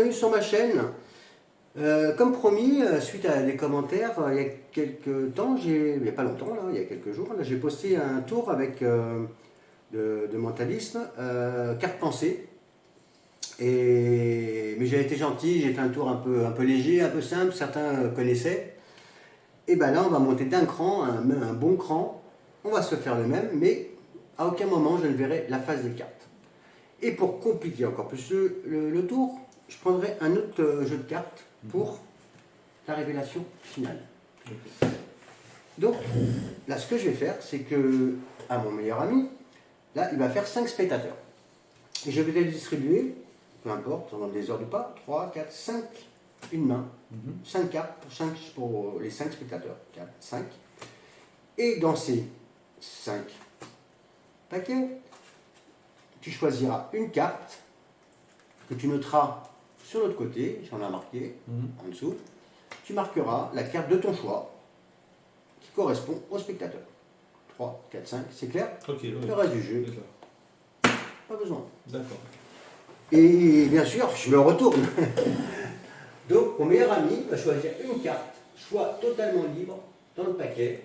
bienvenue sur ma chaîne. Comme promis, suite à des commentaires, il y a quelques temps, il n'y a pas longtemps, là, il y a quelques jours, j'ai posté un tour avec de mentalisme, carte pensée. Mais j'ai été gentil, j'ai fait un tour un peu léger, un peu simple, certains connaissaient. Et bien là, on va monter d'un cran, un bon cran. On va se faire le même, mais à aucun moment je ne verrai la face des cartes. Et pour compliquer encore plus le tour, je prendrai un autre jeu de cartes pour la révélation finale. Donc, là, ce que je vais faire, c'est que, à mon meilleur ami, là, il va faire 5 spectateurs. Et je vais les distribuer, peu importe, dans des ordres ou pas, 3, 4, 5, une main, 5 cartes pour les 5 spectateurs. 4, 5. Et dans ces 5 paquets, tu choisiras une carte que tu noteras sur l'autre côté, j'en ai marqué en dessous. Tu marqueras la carte de ton choix qui correspond au spectateur. 3, 4, 5, c'est clair? Okay, le reste du jeu, pas besoin. D'accord. Et bien sûr, je me retourne. Donc, mon meilleur ami va choisir une carte, choix totalement libre, dans le paquet.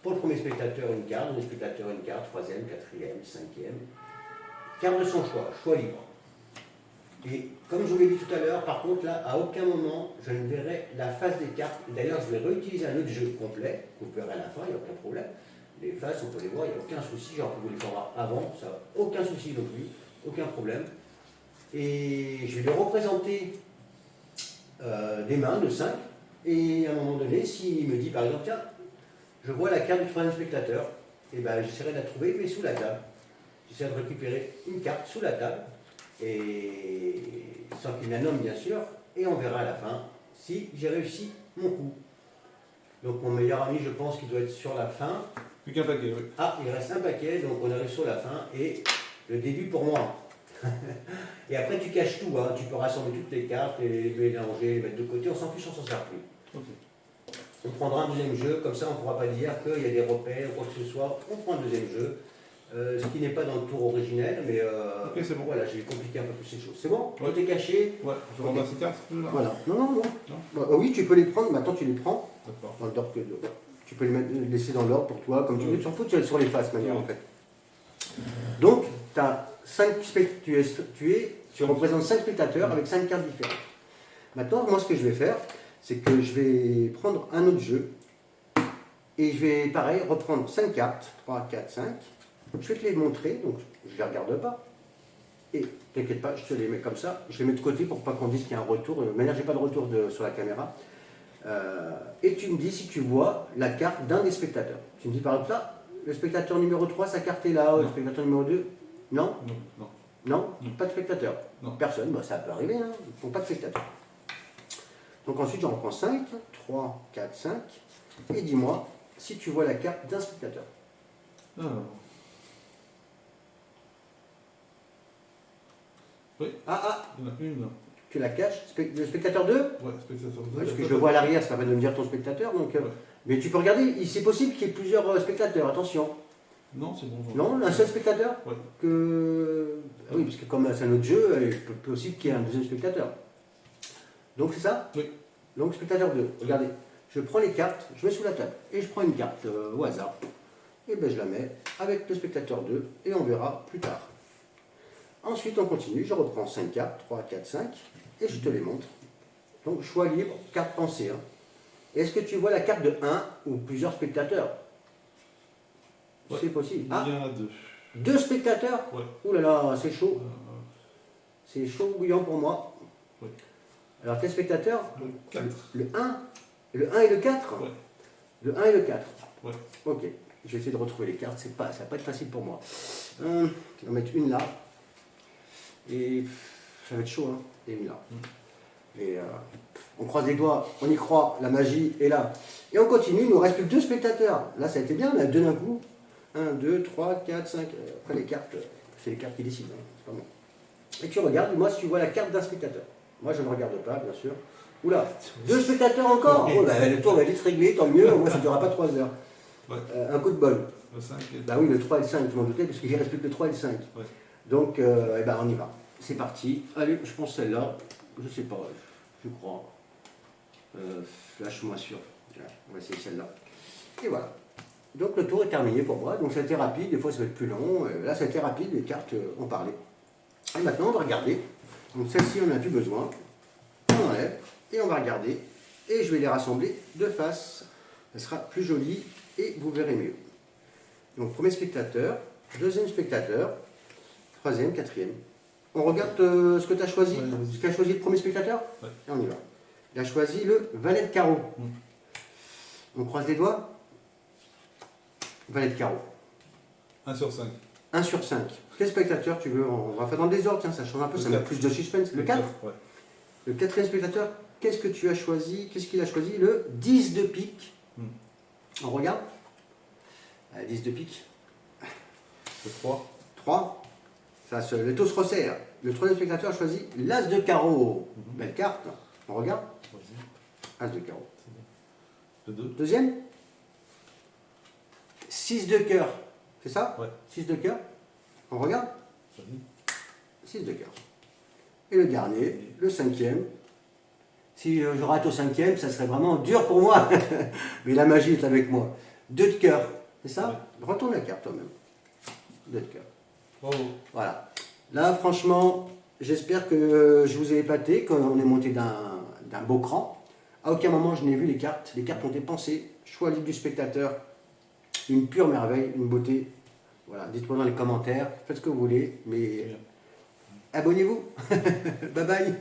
Pour le premier spectateur, une carte, le spectateur, une carte, troisième, quatrième, cinquième. Carte de son choix, choix libre. Et comme je vous l'ai dit tout à l'heure, par contre, là, à aucun moment, je ne verrai la face des cartes. D'ailleurs, je vais réutiliser un autre jeu complet, que vous verrez à la fin, il n'y a aucun problème. Les faces, on peut les voir, il n'y a aucun souci. Genre, vous les voir avant, ça n'a aucun souci non plus, aucun problème. Et je vais les représenter des mains de 5. Et à un moment donné, s'il me dit par exemple, tiens, je vois la carte du troisième spectateur, et ben j'essaierai de la trouver, mais sous la table. J'essaierai de récupérer une carte sous la table, et sans qu'il la nomme bien sûr, et on verra à la fin si j'ai réussi mon coup. Donc mon meilleur ami, je pense qu'il doit être sur la fin. Plus qu'un paquet, oui. Ah, il reste un paquet, donc on arrive sur la fin, et le début pour moi. Et après tu caches tout, hein. Tu peux rassembler toutes les cartes, les mélanger, les mettre de côté, on s'en fiche, on s'en sert plus. Okay. On prendra un deuxième jeu, comme ça on ne pourra pas dire qu'il y a des repères ou quoi que ce soit. On prend un deuxième jeu, ce qui n'est pas dans le tour originel, mais okay, c'est bon. Voilà, j'ai compliqué un peu plus les choses. C'est bon? Ouais. Tout est caché? Ouais, je vais remettre ces cartes là. Voilà. Non. Non. Bah, oui, tu peux les prendre, maintenant tu les prends. D'accord. Dans l'ordre que tu peux les laisser dans l'ordre pour toi, comme tu veux. Tu t'en fous, tu es sur les faces manière en fait. Donc, tu as 5 tu représentes 5 spectateurs avec 5 cartes différentes. Maintenant, moi ce que je vais faire, c'est que je vais prendre un autre jeu et je vais, pareil, reprendre 5 cartes, 3, 4, 5. Je vais te les montrer, donc je ne les regarde pas. Et t'inquiète pas, je te les mets comme ça. Je les mets de côté pour pas qu'on dise qu'il y a un retour. De manière, j'ai pas de retour sur la caméra. Et tu me dis si tu vois la carte d'un des spectateurs. Tu me dis par exemple là, le spectateur numéro 3, sa carte est là, le spectateur numéro 2. Non? Non? Pas de spectateur? Non. Personne, bah, ça peut arriver, hein. Ils ne font pas de spectateur. Donc ensuite j'en reprends 5, 3, 4, 5, et dis-moi si tu vois la carte d'un spectateur. Alors. Oui. Il y en a une. Tu la caches? Le spectateur 2? Ouais, spectateur 2. Parce que je le vois à l'arrière, ça va de me dire ton spectateur. Donc, mais tu peux regarder, c'est possible qu'il y ait plusieurs spectateurs, attention. Non, c'est bon. Non, un seul spectateur? Ouais. Ah oui, parce que comme c'est un autre jeu, il est possible qu'il y ait un deuxième spectateur. Donc c'est ça? Oui. Donc spectateur 2, regardez. Je prends les cartes, je mets sous la table, et je prends une carte au hasard. Et bien je la mets avec le spectateur 2, et on verra plus tard. Ensuite on continue, je reprends 5 cartes, 3, 4, 5, et je te les montre. Donc choix libre, carte pensée. Hein. Est-ce que tu vois la carte de 1 ou plusieurs spectateurs? Ouais. C'est possible. Il y en a 2. 2 spectateurs? Ouais. Ouh là là, c'est chaud. C'est chaud bouillant pour moi. Ouais. Alors quel spectateur? Le 4. Le 1? Le 1 et le 4? Ouais. Le 1 et le 4. Ouais. Ok, je vais essayer de retrouver les cartes, ça va pas être facile pour moi. On va mettre une là. Et ça va être chaud, hein, et une là. Et on croise les doigts, on y croit, la magie est là. Et on continue, il nous reste plus que 2 spectateurs. Là, ça a été bien, on a 2 d'un coup. 1, 2, 3, 4, 5. Après, les cartes, c'est les cartes qui décident, hein, c'est pas moi. Et tu regardes, moi, si tu vois la carte d'un spectateur. Moi, je ne regarde pas, bien sûr. Oula, 2 spectateurs encore. Oh, bah, le tour va vite réglé, tant mieux, moi, ça ne durera pas 3 heures. Ouais. Un coup de bol. Le 5 et Bah oui, le 3 et le 5, je m'en doutais, parce qu'il ne reste plus que le 3 et le 5. Ouais. Donc, on y va. C'est parti. Allez, je prends celle-là. Je sais pas, je crois. Là, je suis moins sûr. Là, on va essayer celle-là. Et voilà. Donc le tour est terminé pour moi. Donc ça a été rapide, des fois ça va être plus long. Là, ça a été rapide, les cartes ont parlé. Et maintenant, on va regarder. Donc celle-ci, on n'a plus besoin. On enlève et on va regarder. Et je vais les rassembler de face. Ça sera plus joli et vous verrez mieux. Donc premier spectateur, deuxième spectateur, troisième, quatrième. On regarde ce que tu as choisi. Ouais, vas-y. Ce qu'a choisi le premier spectateur. Ouais. Et on y va. Il a choisi le valet de carreau. On croise les doigts. Valet de carreau. 1 sur 5. 1 sur 5. Quel spectateur tu veux? On va faire dans le désordre, tiens, ça change un peu, Le ça met 4. plus de suspense. Le 4. Ouais. Le quatrième spectateur, qu'est-ce que tu as choisi? Qu'est-ce qu'il a choisi? Le 10 de pique. On regarde. 10 de pique. Le 3. 3. Le taux se resserre. Le troisième spectateur a choisi l'as de carreau. Belle carte. On regarde. Vas-y. As de carreau. Le 2. Deuxième. 6 de cœur. C'est ça? Ouais. 6 de cœur. On regarde. Vas-y. 6 de cœur. Et le dernier, le cinquième. Si je rate au cinquième, ça serait vraiment dur pour moi. Mais la magie est avec moi. 2 de cœur. C'est ça? Retourne la carte toi-même. 2 de cœur. Bravo. Voilà. Là, franchement, j'espère que je vous ai épaté, qu'on est monté d'un beau cran. À aucun moment je n'ai vu les cartes. Les cartes ont été pensées. Choix libre du spectateur. Une pure merveille, une beauté. Voilà, dites-moi dans les commentaires, faites ce que vous voulez, mais abonnez-vous. Bye bye.